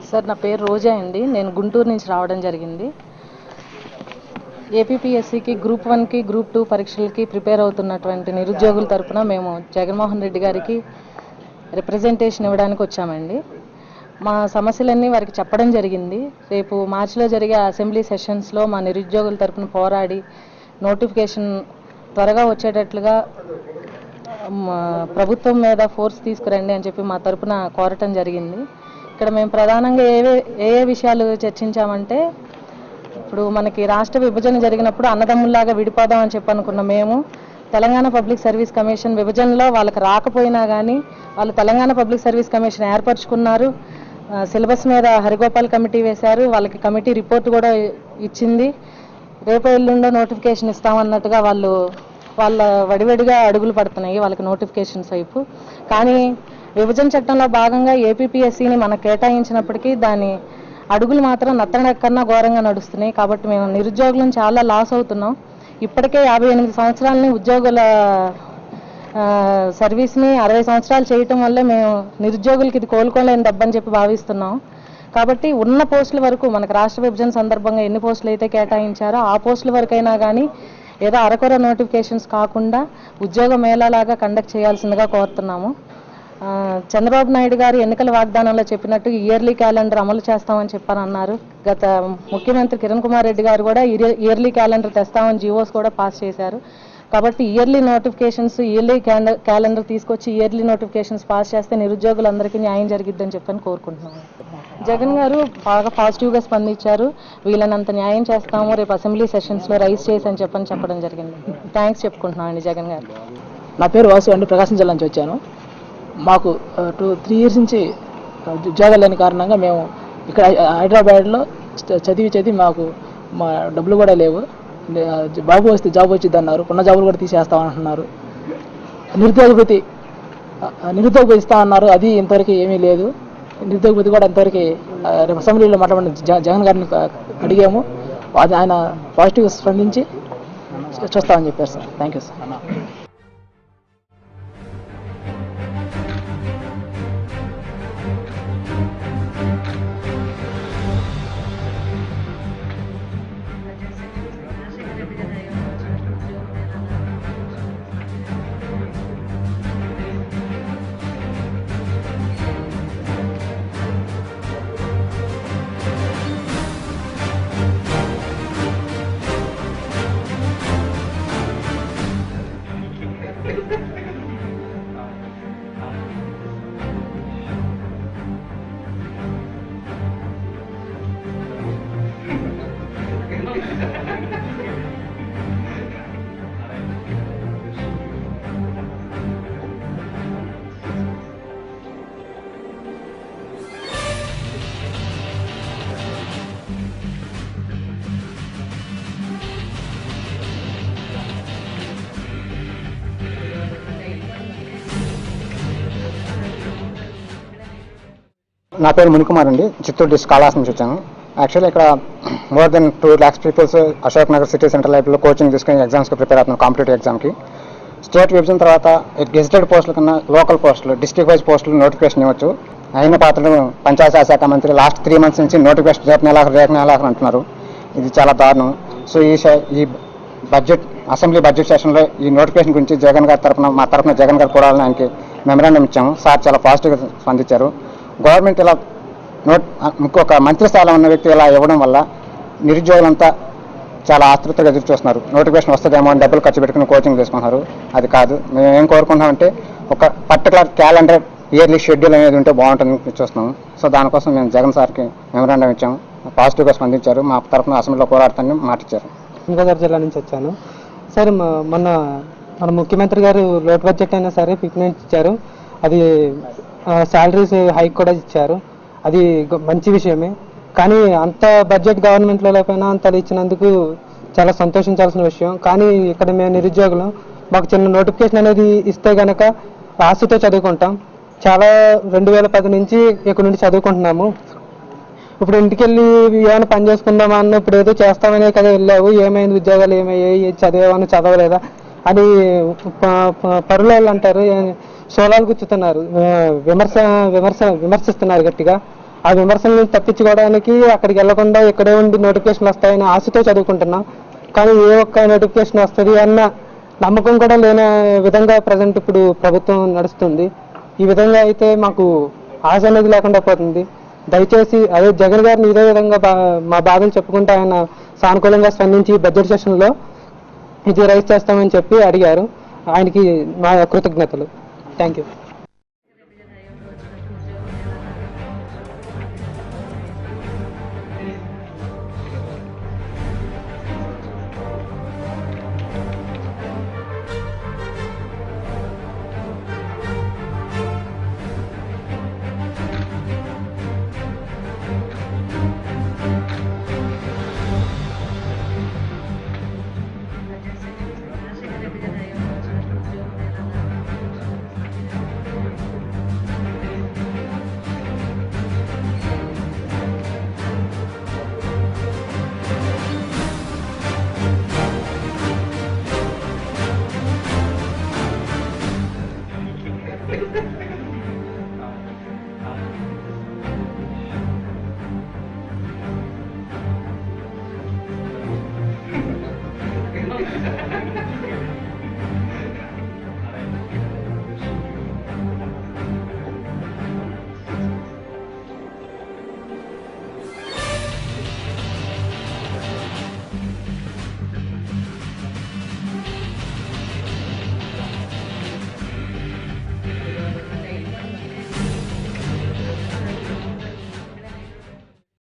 Sir నా పేరు రోజా అండి. నేను గుంటూరు నుంచి రావడం జరిగింది. ఏపీపీఎస్సీకి గ్రూప్ 1కి గ్రూప్ 2 పరీక్షలకి ప్రిపేర్ అవుతున్నటువంటి నిరుద్యోగుల తరఫున మేము జగన్మోహన్ రెడ్డి గారికి రిప్రజెంటేషన్ ఇవ్వడానికి వచ్చామండి. మా సమస్యలన్నీ వారికి చెప్పడం జరిగింది. రేపు మార్చిలో జరిగే అసెంబ్లీ సెషన్స్లో మా నిరుద్యోగుల తరఫున పోరాడి నోటిఫికేషన్ త్వరగా వచ్చేటట్లుగా ప్రభుత్వం మీద ఫోర్స్ తీసుకురండి అని చెప్పి మా తరఫున కోరటం జరిగింది. ఇక్కడ మేము ప్రధానంగా ఏ విషయాలు చర్చించామంటే, ఇప్పుడు మనకి రాష్ట్ర విభజన జరిగినప్పుడు అన్నదమ్ముల్లాగా విడిపోదాం అని చెప్పి అనుకున్న మేము తెలంగాణ పబ్లిక్ సర్వీస్ కమిషన్ విభజనలో వాళ్ళకి రాకపోయినా కానీ వాళ్ళు తెలంగాణ పబ్లిక్ సర్వీస్ కమిషన్ ఏర్పరచుకున్నారు. సిలబస్ మీద హరిగోపాల్ కమిటీ వేశారు. వాళ్ళకి కమిటీ రిపోర్ట్ కూడా ఇచ్చింది. రేపు ఎల్లుండో నోటిఫికేషన్ ఇస్తామన్నట్టుగా వాళ్ళ వడివడిగా అడుగులు పడుతున్నాయి వాళ్ళకి నోటిఫికేషన్స్ వైపు. కానీ విభజన చట్టంలో భాగంగా ఏపీపీఎస్సీని మనకు కేటాయించినప్పటికీ దాని అడుగులు మాత్రం నత్తనకన్నా ఘోరంగా నడుస్తున్నాయి. కాబట్టి మేము నిరుద్యోగులను చాలా లాస్ అవుతున్నాం. ఇప్పటికే 58 సంవత్సరాలని ఉద్యోగుల సర్వీస్ని 60 సంవత్సరాలు చేయటం వల్లే మేము నిరుద్యోగులకి ఇది కోలుకోలేని దెబ్బని చెప్పి భావిస్తున్నాం. కాబట్టి ఉన్న పోస్టుల వరకు మనకు రాష్ట్ర విభజన సందర్భంగా ఎన్ని పోస్టులు అయితే కేటాయించారో ఆ పోస్టుల వరకైనా కానీ ఏదో అరకొర నోటిఫికేషన్స్ కాకుండా ఉద్యోగ మేళాలాగా కండక్ట్ చేయాల్సిందిగా కోరుతున్నాము. చంద్రబాబు నాయుడు గారు ఎన్నికల వాగ్దానంలో చెప్పినట్టు ఇయర్లీ క్యాలెండర్ అమలు చేస్తామని చెప్పారన్నారు. గత ముఖ్యమంత్రి కిరణ్ కుమార్ రెడ్డి గారు కూడా ఇయర్లీ క్యాలెండర్ తెస్తామని జీవోస్ కూడా పాస్ చేశారు. కాబట్టి ఇయర్లీ క్యాలెండర్ తీసుకొచ్చి ఇయర్లీ నోటిఫికేషన్స్ పాస్ చేస్తే నిరుద్యోగులందరికీ న్యాయం జరిగిద్దని చెప్పని కోరుకుంటున్నాము. జగన్ గారు బాగా పాజిటివ్గా స్పందించారు. వీళ్ళనంత న్యాయం చేస్తాము, రేపు అసెంబ్లీ సెషన్స్లో రైజ్ చేసి అని చెప్పడం జరిగింది. థ్యాంక్స్ చెప్పుకుంటున్నాం అండి జగన్ గారు. నా పేరు వాసు అండి, ప్రకాశం జిల్లా నుంచి వచ్చాను. మాకు 2-3 ఇయర్స్ నుంచి ఉద్యోగాలు లేని కారణంగా మేము ఇక్కడ హైదరాబాద్లో చదివి మా డబ్బులు కూడా లేవు. బాబు వస్తే జాబ్ వచ్చింది అన్నారు, ఉన్న జాబులు కూడా తీసేస్తామంటున్నారు. నిరుద్యోగ భృతి ఇస్తా అన్నారు, అది ఇంతవరకు ఏమీ లేదు. నిరుద్యోగ భృతి కూడా ఇంతవరకు రేపు అసెంబ్లీలో మాట్లాడిన జగన్ గారిని అడిగాము. అది ఆయన పాజిటివ్గా స్పందించి చూస్తామని చెప్పారు సార్. Thank you sir. నా పేరు మునికుమార్ అండి, చిత్తూరు డిస్ట్రిక్ట్ కాళాస్ నుంచి వచ్చాను. యాక్చువల్లీ ఇక్కడ more than 2 lakhs peoples Ashok Nagar city centre లైబ్రరీలో కోచింగ్ తీసుకుని ఎగ్జామ్స్కి ప్రిపేర్ అవుతున్నాను, కాంపిటేటివ్ ఎగ్జామ్కి. స్టేట్ విభజన తర్వాత గెజిటెడ్ పోస్టుల కన్నా లోకల్ పోస్టులు, డిస్ట్రిక్ట్ వైజ్ పోస్టులు నోటిఫికేషన్ ఇవ్వచ్చు. అయిన పాత్రలు పంచాయతీరాజ్ శాఖ మంత్రి లాస్ట్ 3 months నుంచి నోటిఫికేషన్ రేపు నెలాఖరు అంటున్నారు. ఇది చాలా దారుణం. సో ఈ అసెంబ్లీ బడ్జెట్ సెషన్లో ఈ నోటిఫికేషన్ గురించి జగన్ గారి తరఫున మా తరఫున జగన్ గారు కూడా ఆయనకి మెమరాండం ఇచ్చాము. సార్ చాలా పాజిటివ్గా స్పందించారు. గవర్నమెంట్ ఇలా ఇంకొక మంత్రి స్థాయిలో ఉన్న వ్యక్తి ఇలా ఇవ్వడం వల్ల నిరుద్యోగులంతా చాలా ఆతృతగా ఎదురు చూస్తున్నారు. నోటిఫికేషన్ వస్తుందేమో అని డబ్బులు ఖర్చు పెట్టుకుని కోచింగ్ తీసుకుంటున్నారు. అది కాదు. మేము ఏం కోరుకుంటామంటే ఒక పర్టికులర్ క్యాలెండర్, ఇయర్లీ షెడ్యూల్ అనేది ఉంటే బాగుంటుందని చూస్తున్నాము. సో దానికోసం మేము జగన్ సార్కి మెమరాండం ఇచ్చాము. పాజిటివ్గా స్పందించారు. మా తరఫున అసెంబ్లీలో పోరాడతానని మాటిచ్చారు. గోదావరి జిల్లా నుంచి వచ్చాను సార్. మన ముఖ్యమంత్రి గారు లోటు బడ్జెట్ అయినా సరే ఫిక్స్ ఇచ్చారు. అది శాలరీస్ హైక్ కూడా ఇచ్చారు. అది మంచి విషయమే. కానీ అంత బడ్జెట్ గవర్నమెంట్లో లేకపోయినా అంత ఇచ్చినందుకు చాలా సంతోషించాల్సిన విషయం. కానీ ఇక్కడ మేము నిరుద్యోగులు, మాకు చిన్న నోటిఫికేషన్ అనేది ఇస్తే కనుక ఆశతో చదువుకుంటాం. చాలా 2010 నుంచి ఇక్కడ నుండి చదువుకుంటున్నాము. ఇప్పుడు ఇంటికి వెళ్ళి ఏమైనా పని చేసుకుందామా అన్న, ఇప్పుడు ఏదో చేస్తామనే కదా వెళ్ళావు, ఏమైంది ఉద్యోగాలు ఏమయ్యాయి, చదివామని చదవలేదా అని పరులు అంటారు, సోలాలు గుచ్చుతున్నారు, విమర్శిస్తున్నారు గట్టిగా. ఆ విమర్శలను తప్పించుకోవడానికి అక్కడికి వెళ్లకుండా ఇక్కడే ఉండి నోటిఫికేషన్లు వస్తాయని ఆశతో చదువుకుంటున్నాం. కానీ ఏ ఒక్క నోటిఫికేషన్ వస్తుంది అన్న నమ్మకం కూడా లేని విధంగా ప్రజెంట్ ఇప్పుడు ప్రభుత్వం నడుస్తుంది. ఈ విధంగా అయితే మాకు ఆశ అనేది లేకుండా పోతుంది. దయచేసి అదే జగన్ గారిని ఇదే విధంగా మా బాధలు చెప్పుకుంటే ఆయన సానుకూలంగా స్పందించి బడ్జెట్ సెషన్లో ఇది రైజ్ చేస్తామని చెప్పి అడిగారు. ఆయనకి మా కృతజ్ఞతలు. Thank you.